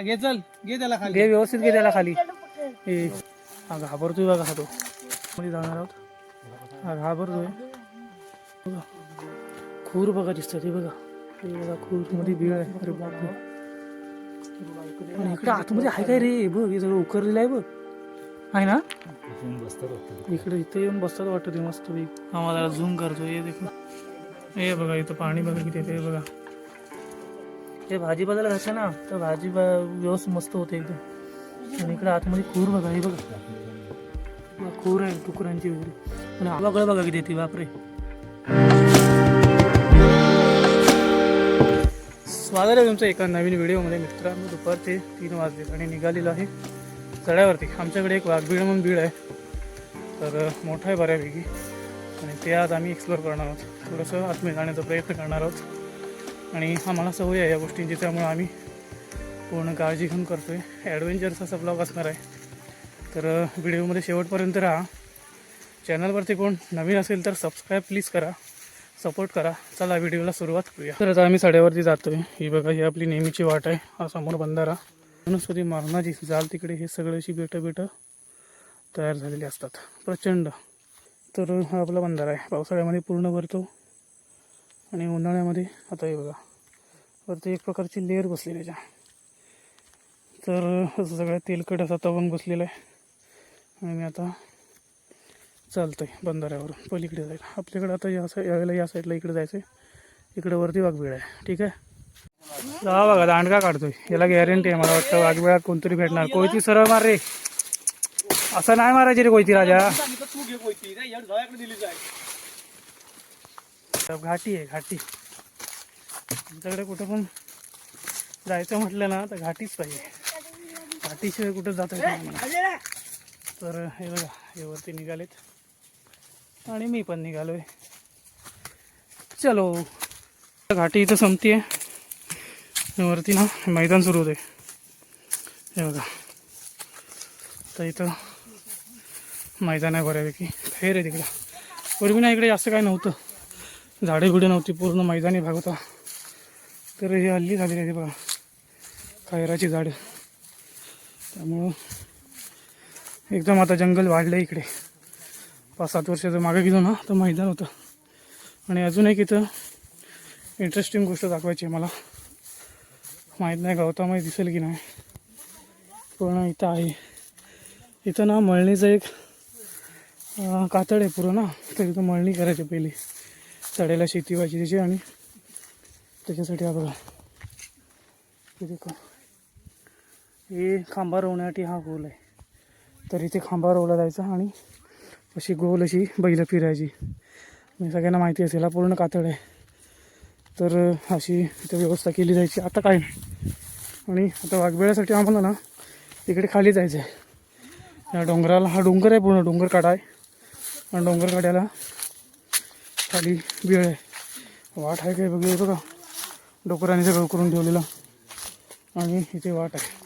घे चल घे त्याला खाली घे व्यवस्थित घे त्याला खाली. हे हा घाबरतोय बघा हा तो. मध्ये जाणार आहोत. हा घाबरतोय बघा. खूर बघा दिसतं ते बघा. ते बघा खूर मध्ये बिळ आहे. अरे बापरे. आणि इकडे आतमध्ये आहे काय रे बघ. हे सगळं उकरलेलं आहे बघ. आहे ना इकडे इथे येऊन बसतात वाटतं ते मस्त पैकी. आम्हाला झूम करतो हे देखो. हे बघा इथं पाणी बघा किती ते बघा. हे भाजीपाल्याला घातलं ना तर भाजी व्यवस्थित मस्त होते एकदम. आणि इकडे आतमध्ये खूर बघा. हे बघा खूर आहे डुकरांची वगैरे. आणि आवागळ बघा किती ती बापरे. स्वागत आहे तुमचं एका नवीन व्हिडिओमध्ये. मित्रांनो दुपारचे 3 वाजले आणि निघालेलो आहे चढ्यावरती. आमच्याकडे एक वाघबीळ म्हणून बीळ आहे तर मोठा आहे बऱ्यापैकी. आणि ते आज आम्ही एक्सप्लोअर करणार आहोत. थोडंसं आतमध्ये जाण्याचा प्रयत्न करणार आहोत. आणि आम्हाला सवय आहे या गोष्टींची त्यामुळे आम्ही पूर्ण काळजी घेऊन करतो आहे. ॲडव्हेंचरचा असा ब्लॉग असणार आहे तर व्हिडिओमध्ये शेवटपर्यंत राहा. चॅनलवरती कोण नवीन असेल तर सबस्क्राईब प्लीज करा, सपोर्ट करा. चला व्हिडिओला सुरुवात करूया. तर आता आम्ही सड्यावरती जातो आहे. ही बघा ही आपली नेहमीची वाट आहे. हा समोर बंधारा. वनस्पती मारणाची जाल तिकडे हे सगळे अशी बेटं तयार झालेली असतात प्रचंड. तर हा आपला बंधारा आहे. पावसाळ्यामध्ये पूर्ण भरतो आणि उन्हाळ्यामध्ये आता हे बघा वरती एक प्रकारची लेअर बसली त्याच्या. तर असं सगळ्या तेलकट असा तवंग बसलेला आहे. आणि मी आता चालतो आहे बंधाऱ्यावरून पलीकडे जायला. आपल्याकडे आता यावेळेला या साईडला इकडे जायचं आहे. इकडे वरती वाघबीळ आहे. ठीक आहे. हा बघा दांडगा काढतोय. याला गॅरंटी आहे मला वाटतं वाघबिळात कोणतरी भेटणार. कोयती सरळ मार रे. असं नाही मारायची रे कोयती राजा. घाटी आहे घाटी. आमच्याकडे कुठं पण जायचं म्हटलं ना तर घाटीच पाहिजे. घाटीशिवाय कुठं जाता येत नाही. तर हे बघा हे वरती निघालेत आणि मी पण निघालोय. चलो घाटी इथं संपतीये. वरती ना मैदान सुरू होते. हे बघा तर इथं मैदान आहे बऱ्यापैकी. फेर आहे तिकडं. पूर्वी ना इकडे जास्त काय नव्हतं. झाडे बिडे नव्हती. पूर्ण मैदानी भाग होता. तर हे हल्ली झालेली आहे बघा खैराची झाडं. त्यामुळं एकदम आता जंगल वाढलं आहे इकडे. 5-7 वर्षाचं मागे गेलो ना तर मैदान होतं. आणि अजून एक इथं इंटरेस्टिंग गोष्ट दाखवायची आहे मला. माहीत नाही गवतामध्ये दिसेल की नाही पण इथं आहे. इथं ना मळणीचं एक कातड आहे पुरं ना. तर इथं मळणी करायची पहिली. तड्याला शेती व्हायची त्याची. आणि त्याच्यासाठी हा बघा हे खांबा रोवण्यासाठी हा गोल आहे. तर इथे खांबा रोवला जायचा आणि अशी गोल अशी बैलं फिरायची. मी सगळ्यांना माहिती असेल हा पूर्ण कातड आहे. तर अशी इथे व्यवस्था केली जायची. आता काय नाही. आणि आता वाघबिळासाठी आम्हाला ना इकडे खाली जायचं आहे. या डोंगराला हा डोंगर आहे पूर्ण डोंगर काढा आहे. आणि डोंगर काढ्याला खाली बिळ आहे. वाट आहे काय बघूया. बघा डोकराने सगळं करून ठेवलेलं. आणि इथे वाट आहे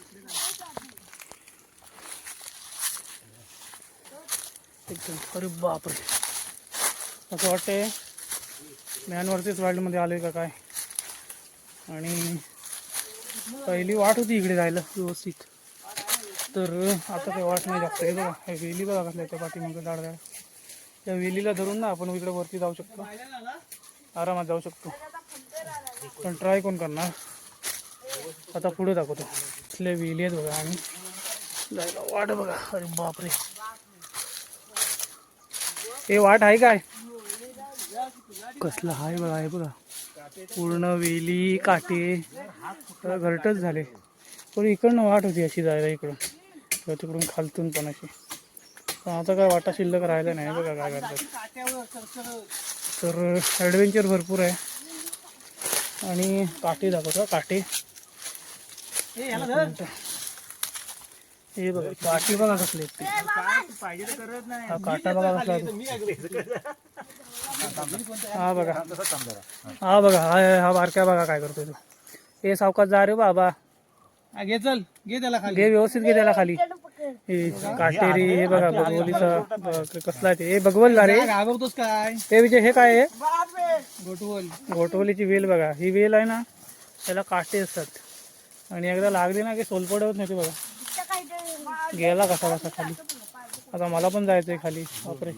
एकदम. अरे बापरे असं वाटतंय मॅनवरतीच वाईल्डमध्ये आले का काय. आणि पहिली वाट होती इकडे जायला व्यवस्थित. तर आता काही वाट नाही जास्त. हे बघा हे वेली बघा कसल्या त्या पाठीमागं दाड. त्या वेलीला धरून ना आपण इकडे वरती जाऊ शकतो. आरामात जाऊ शकतो. पण ट्राय कोण करणार. आता पुढे दाखवतो. कसल्या वेली आहेत बघा. आणि जायला वाट बघा. अरे बापरे हे वाट आहे काय कसलं आहे बघा. आहे बघा पूर्ण वेली काटे घरटच झाले. पण इकडनं वाट होती अशी जायला इकडून किंवा तिकडून खालतून पण अशी. पण आता काय वाटा शिल्लक राहिला नाही. बघा काय करतात. तर ॲडव्हेंचर भरपूर आहे. आणि काटे दाखवतो. काटे हे बघा काटे बघा कसले हा काटा बघा कसला. हा बघा हा बघा हा बारक्या बघा काय करतोय तो. हे सावकाश जा रे बाबा. घे चल घे त्याला खाली घे व्यवस्थित घे त्याला खाली. हे काटेरी हे बघा बगवलीचा कसला आहे ते. हे बगवल रे घाबरतोस काय. ते विजय हे काय आहे घोटवल. घोटवलीची वेल बघा. ही वेल आहे ना त्याला काटे असतात. आणि एकदा लागली ना की सोलपडत नाही ते बघा. गेला कसा कसा खाली. आता मला पण जायचं आहे खाली. बापरे.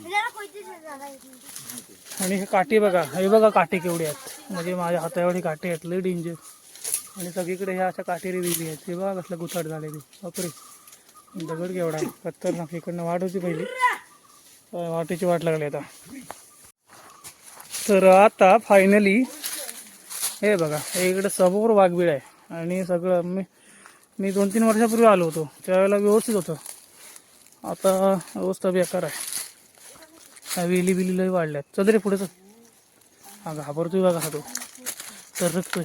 आणि हे काठी बघा, हे बघा काठी केवढी आहेत, म्हणजे माझ्या हाताएवढी काठी आहेत, लई डेंजर. आणि सगळीकडे ह्या अशा काटेरी दिली आहेत. हे बघा कसलं गुथाड झाले ते. बापरे. दगड केवढा आहे, खतरनाक. इकडनं वाट होती पहिली, वाटेची वाट लागली आता. तर आता फायनली हे बघा, हे इकडे समोर वाघबीळ आहे. आणि सगळं मी 2-3 वर्षापूर्वी आलो होतो, त्यावेळेला व्यवस्थित होतं. आता अवस्था बेकार आहे. वेली बिली लई वाढल्यात. चल रे पुढे चल. हा घाबरतोय बघा हा तो, तरकतोय.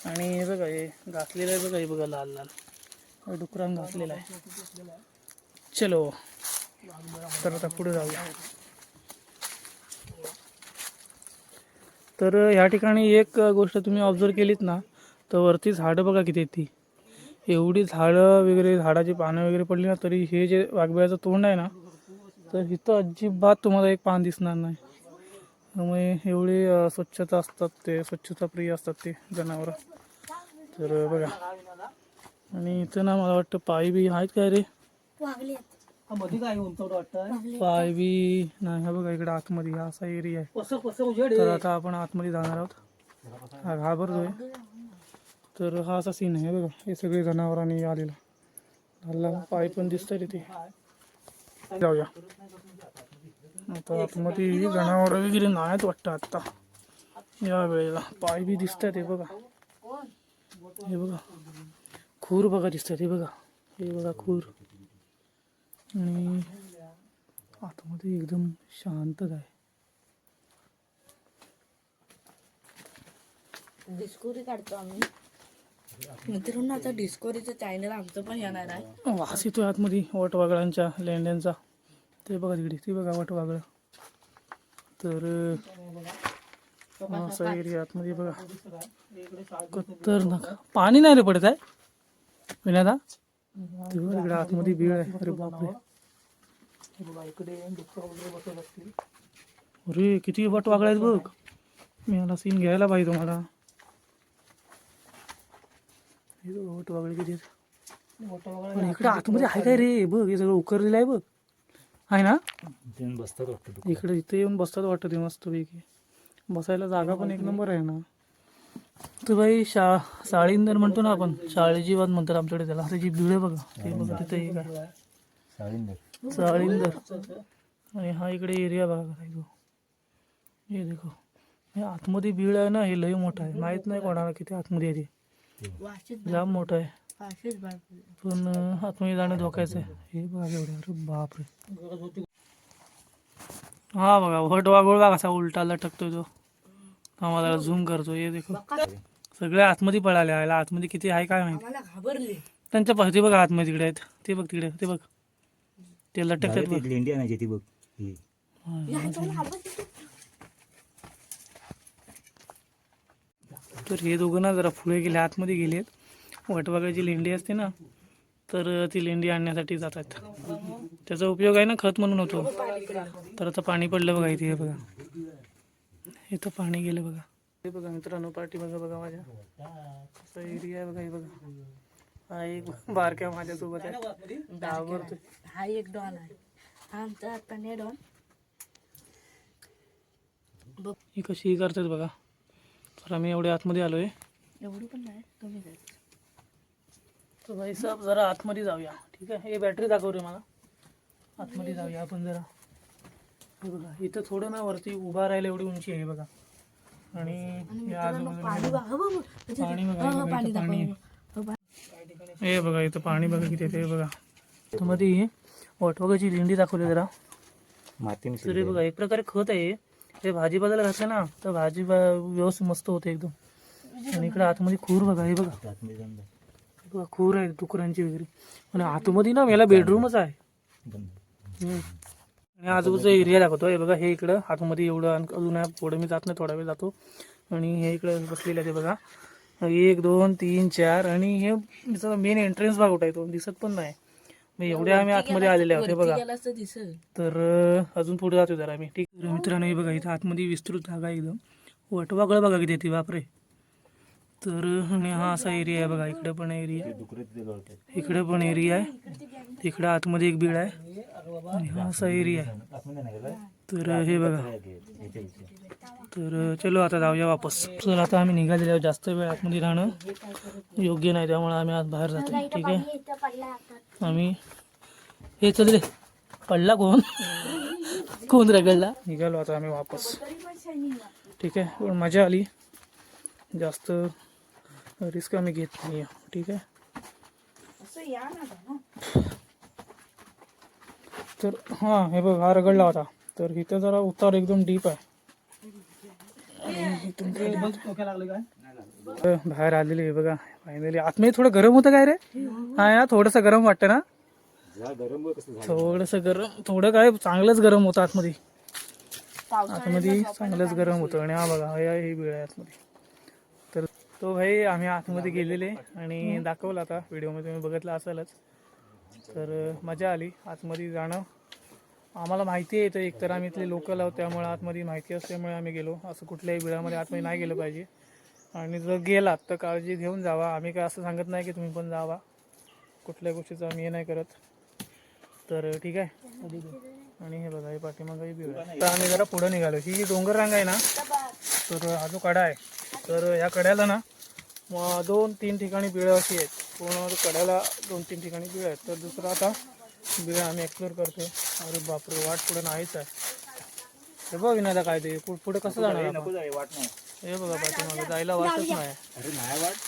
आणि हे बघा, हे घासलेलं आहे बघा, हे बघा लाल लाल डुकरान घासलेला आहे. चलो तर आता पुढे जाऊया. तर ह्या ठिकाणी एक गोष्ट तुम्ही ऑब्झर्व केलीत ना, तर वरती झाडं बघा किती आहेत. ती एवढी झाडं वगैरे, झाडाची पानं वगैरे पडली ना, तरी हे जे वाघबिळाचं तोंड आहे ना, तर इथं अजिबात तुम्हाला एक पान दिसणार नाही. त्यामुळे एवढी स्वच्छता असतात, ते स्वच्छता प्रिय असतात ते जनावरं. तर बघा, आणि इथं ना मला वाटतं पाय बी आहेत काय रे, पाय बी नाही. हा बघा इकडे आतमध्ये हा असा एरिया आहे. तर आता आपण आतमध्ये जाणार आहोत. हा घाबरतोय. तर हा असा सीन आहे बघा, हे सगळे जनावरांनी आलेला. हल्ला पाय पण दिसतात इथे. जाऊया आता आतमध्ये. जनावर वगैरे नाहीत वाटतं आत्ता या वेळेला. पाय बी दिसतात हे बघा, हे बघा खूर बघा दिसतात. हे बघा, हे बघा खूर. आणि आतमध्ये एकदम शांतता आहे. डिस्कवरी काढतो आम्ही मित्रांनो. आता डिस्कवरीचं चॅनल आमचं पण येणार आहे. वास येतोय आतमध्ये वटवागळांच्या, लेंड्यांचा. ते बघा तिकडे, ते बघा वटवागळ. तर असा एरिया आतमध्ये बघा, खतरनाक. पाणी नाही रे पडत आहे विनादा. तिकडे आतमध्ये बीळ आहे. अरे बापरे. अरे किती वटवागळ आहेत बघ. मी याला सीन घ्यायला पाहिजे तुम्हाला. वटवागळे किती आहेत. इकडे आतमध्ये आहे काय रे बघ, हे सगळं उकरलेलं आहे बघ, आहे ना. बसतात वाटतं. इकडे इथे येऊन बसतात वाटतं ते मस्त पैकी. बसायला जागा पण एक नंबर आहे ना. तर भाई साळींदर म्हणतो ना आपण, शाळेची बात म्हणतात आमच्याकडे त्याला. त्याची बिळे बघा, ते बघा तिथे एक आहे साळींदर. आणि हा इकडे एरिया बघा कसा आहे तो. हे देखो, हे आतमध्ये बीळ आहे ना, हे लई मोठं आहे. माहित नाही कोणाला किती आतमध्ये आहे ते, जाम मोठं आहे. पण आतमध्ये जाणं धोक्याचं आहे. हे बघा एवढं. अरे बापरे. हा बघा वटवाघूळ बघा कसा उलटा लटकतोय तो. आम्हाला झूम करतो. हे देखो, सगळे आतमध्ये पळाले. आयला आतमध्ये किती आहे काय माहिती. घाबरले त्यांच्या पाहिजे बघा आतमध्ये तिकडे आहेत. ते बघ तिकडे, ते बघ ते लटकतात बघ. लेंडी आणायची ती बघ. तर हे दोघं ना जरा पुढे गेले, आतमध्ये गेलेत. वटवाघळाची लेंडी असते ना, तर ती लेंडी आणण्यासाठी जातात. त्याचा उपयोग आहे ना खत म्हणून होतो. तर आता पाणी पडलं बघा इथे. हे बघा, इथं पाणी गेलं बघा. हे बघा मित्रांनो, पाठी बघा बघा माझ्या असा एरिया आहे बघा. हे बघा, हा एक बारक्या माझ्यासोबत आहे. घाबरतोय. हा एक डॉन आहे. हा आमचा कन्या डॉन. ही कशी करतात बघा. तर आम्ही एवढे आतमध्ये आलोय. एवढी पण नाही, तुम्ही जायचं. तर भाई साहेब जरा आतमध्ये जाऊया, ठीक आहे. हे बॅटरी दाखव रे मला. आतमध्ये जाऊया आपण जरा. हे बघा इथं थोडं ना वरती उभा राहायला एवढी उंची आहे बघा. आणि या आजूबाजूला पाणी बघा, इथं पाणी आहे. हे बघा इथं पाणी बघा किती आहे. हे बघा तर मध्ये वटवाघळाची लेंडी दाखवली जरा. तर हे बघा एक प्रकारे खत आहे. हे भाजीपाल्याला घातलं ना तर भाजी व्यवस्थित मस्त होते एकदम. आणि इकडे आतमध्ये खूर बघा. हे बघा खूर आहे डुकरांची वगैरे. आणि आतमध्ये ना याला बेडरूमच आहे. आणि आजूबाजूचा एरिया दाखवतो. हे बघा, हे इकडं आतमध्ये एवढं अजून आहे. पुढे मी जात नाही, थोडा वेळ जातो. आणि हे इकडं बसलेलं आहे ते बघा. 1 2 3 4. आणि हे मेन एंट्रन्स भाग कुठं आहे तो दिसत पण नाही. एवढ्या आम्ही आतमध्ये आलेले आहोत. हे बघा, तर अजून पुढे जातो जरा आम्ही, ठीक. मित्रांनो हे बघा इथं आतमध्ये विस्तृत जागा एकदम. वटवाघळ बघा किती ती, बापरे. तर आणि हा असा एरिया आहे बघा. इकडे पण एरिया, इकडे पण एरिया आहे, तिकडे आतमध्ये एक बीड आहे आणि हा असा एरिया आहे. तर हे बघा. तर चलो आता जाऊया वापस. चल आता आम्ही निघालेलो आहोत. जास्त वेळ आतमध्ये राहणं योग्य नाही, त्यामुळे आम्ही आज बाहेर जातो. ठीक आहे. आम्ही हे चल रे. पडला कोण? कोण रगडला? निघालो आता आम्ही वापस. ठीक आहे. पण मजा आली. जास्त रिस्क आम्ही घेत नाही. ठीक आहे. तर हां हे बघ, हा रगडला होता. तर इथं जरा उतार एकदम डीप आहे. लागले काय? बाहेर आलेली आहे बघा. फायनली आतमध्ये थोडं गरम होतं काय रे? हा या थोडंसं गरम वाटतं ना. थोडंसं गरम, थोडं काय चांगलंच गरम होतं आतमध्ये. आतमध्ये चांगलंच गरम होतं. आणि हा बघा, ही वेळ आहे आतमध्ये. तर तो भाई आम्ही आतमध्ये गेलेले आणि दाखवला आता व्हिडिओमध्ये, तुम्ही बघितलं असेलच. तर मजा आली आतमध्ये जाणं. आम्हाला माहिती आहे, तर एकतर आम्ही इथले लोकल आहोत, त्यामुळे आतमध्ये माहिती असल्यामुळे आम्ही गेलो. असं कुठल्याही बिळामध्ये आतमध्ये नाही गेलं पाहिजे. आणि जर गेलात तर काळजी घेऊन जावा. आम्ही काय असं सांगत नाही की तुम्ही पण जावा, कुठल्या गोष्टीचं आम्ही हे नाही करत. तर ठीक आहे. आणि हे बघा, हे पाठीमागं ही बिळ आहे. तर आम्ही जरा पुढं निघालो. ही जी डोंगर रांग आहे ना, तर हा जो कडा आहे, तर ह्या कड्याला ना 2-3 ठिकाणी बिळं अशी आहेत. पूर्ण कड्याला 2-3 ठिकाणी बिळं आहेत. तर दुसरं आता बिळं आम्ही एक्सप्लोर करतो. अरे बापरे, वाट पुढे नाहीच आहे. हे बघ विनायला काय ते पुढे कसं जाणार आपण? हे बघा पाठीमागे जायला वाटच नाही.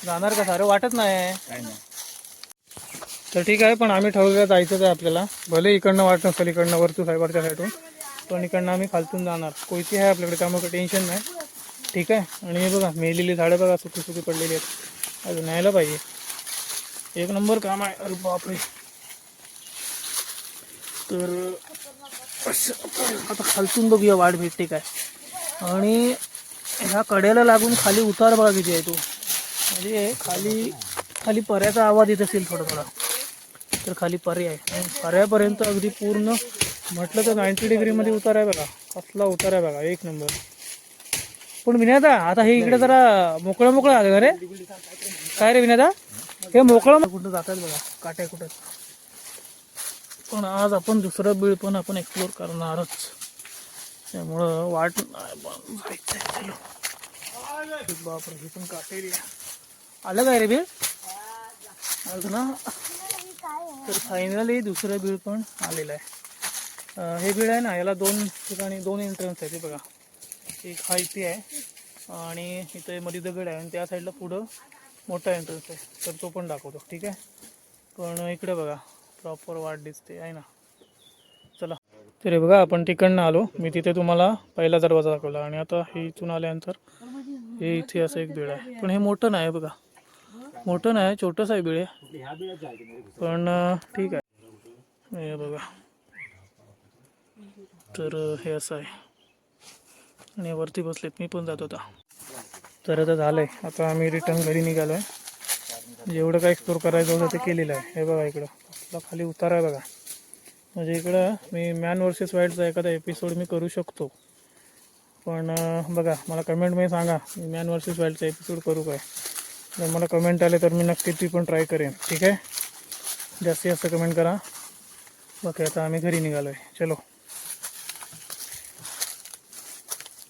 जाणार कसं? अरे वाटच नाही. तर ठीक आहे. पण आम्ही ठरवलं जायचंच आहे आपल्याला. भले इकडनं वाट नसेल, इकडनं वरतू सायबरच्या साईडून, पण इकडनं आम्ही खालतून जाणार. कोयती आहे आपल्याकडे, त्यामुळे काही टेन्शन नाही. ठीक आहे. आणि हे बघा, मेलेली झाडं बघा, सुकी सुकी पडलेली आहेत. अजून न्यायला पाहिजे. एक नंबर काम आहे. अरे बापरे. तर आता खालतून बघूया वाट भेटते काय. आणि ह्या कड्याला लागून खाली उतार बघा किती आहे तो. म्हणजे खाली खाली पर्याचा आवाज येत असेल थोडा थोडा. तर खाली पर्या आहे. पर्यापर्यंत अगदी पूर्ण म्हटलं तर 90 डिग्रीमध्ये उतार आहे बघा. कसला उतार आहे बघा, एक नंबर. पण विनायदा, आता हे इकडे जरा मोकळं मोकळं आलं का रे? काय रे विनायदा, हे मोकळं कुठं जातात बघा, काट्या कुठं. पण आज आपण दुसरं बीळ पण आपण एक्सप्लोर करणारच, त्यामुळं वाट जायचंय. चलो. बापरे, हे पण काटेरी आलं काय रे बीळ? आलं ना. तर फायनली दुसरं बीळ पण आलेलं आहे. हे बीळ आहे ना, याला 2 ठिकाणी 2 एंट्रन्स आहे. ते बघा, एक हा इथे आहे आणि इथे मध्ये दगड आहे, आणि त्या साईडला पुढं मोठा एंट्रन्स आहे. तर तो पण दाखवतो. ठीक आहे. पण इकडे बघा, प्रॉपर वाट दिसते आहे ना. चला. तर हे बघा, आपण तिकडनं आलो. मी तिथे तुम्हाला पहिला दरवाजा दाखवला, आणि आता हे इथून आल्यानंतर हे इथे असं एक बीळ आहे. पण हे मोठं नाही बघा, मोठं नाही, छोटंच आहे बीळ आहे. पण ठीक आहे. हे बघा, तर हे असं आहे. आणि वरती बसलेत, मी पण जात होता. तर आता झालंय, आता आम्ही रिटर्न घरी निघालो आहे. जेवढं काय एक्सप्लोर करायचं होतं ते केलेलं आहे. हे बघा, इकडं खाली उतार आहे बघा. म्हणजे इकडं मी मॅन वर्सेस वाईल्डचा एखादा एपिसोड मी करू शकतो. पण बघा, मला कमेंटमध्ये सांगा, मी मॅन वर्सेस वाईल्डचा एपिसोड करू काय. जर मला कमेंट आले तर मी नक्की ती पण ट्राय करेन. ठीक आहे. जास्तीत जास्त कमेंट करा. बाकी आता आम्ही घरी निघालो आहे. चलो.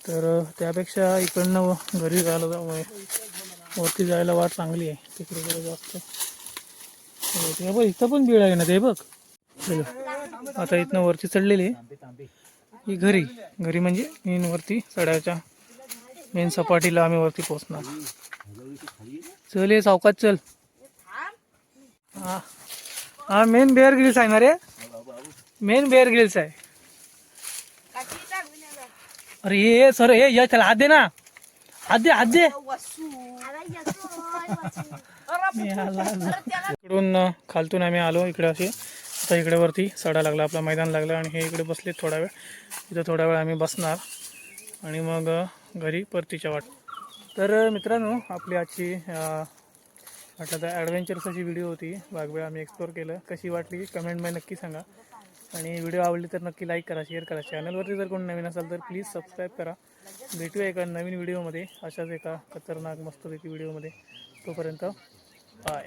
तर त्यापेक्षा इकडनं घरी जायला जावं, वरती जायला वाट चांगली आहे. तिकडे जरा जास्त हे बघ, इथं पण बीळ आहे ना ते बघ. चलो, आता इथनं वरती चढलेली ही घरी म्हणजे मेन वरती चढायच्या मेन सपाटीला आम्ही वरती पोहोचणार. चल ये सावकाश चल. हा मेन बेअर ग्रिल्स आहे ना रे, मेन बेअर ग्रिल्स आहे. अरे ये सर, ये चला, हात दे ना, हात दे. इकडून खालतून आम्ही आलो इकडे असे. आता इकडे वरती सडा लागला, आपला मैदान लागलं, आणि हे इकडे बसले थोडा वेळ. इथं थोडा वेळ आम्ही बसणार आणि मग घरी परतीच्या वाट. तर मित्रांनो, आपली आजची म्हटलं तर ॲडव्हेंचरची जी व्हिडिओ होती, वाघबीळ आम्ही एक्सप्लोर केलं. कशी वाटली कमेंटमध्ये नक्की सांगा. आणि व्हिडिओ आवडली तर नक्की लाईक करा, शेअर करा. चॅनलवरती जर कोण नवीन असाल तर प्लीज सबस्क्राईब करा. भेटूया एका नवीन व्हिडिओमध्ये, अशाच एका खतरनाक मस्तपैकी व्हिडिओमध्ये. तोपर्यंत बाय.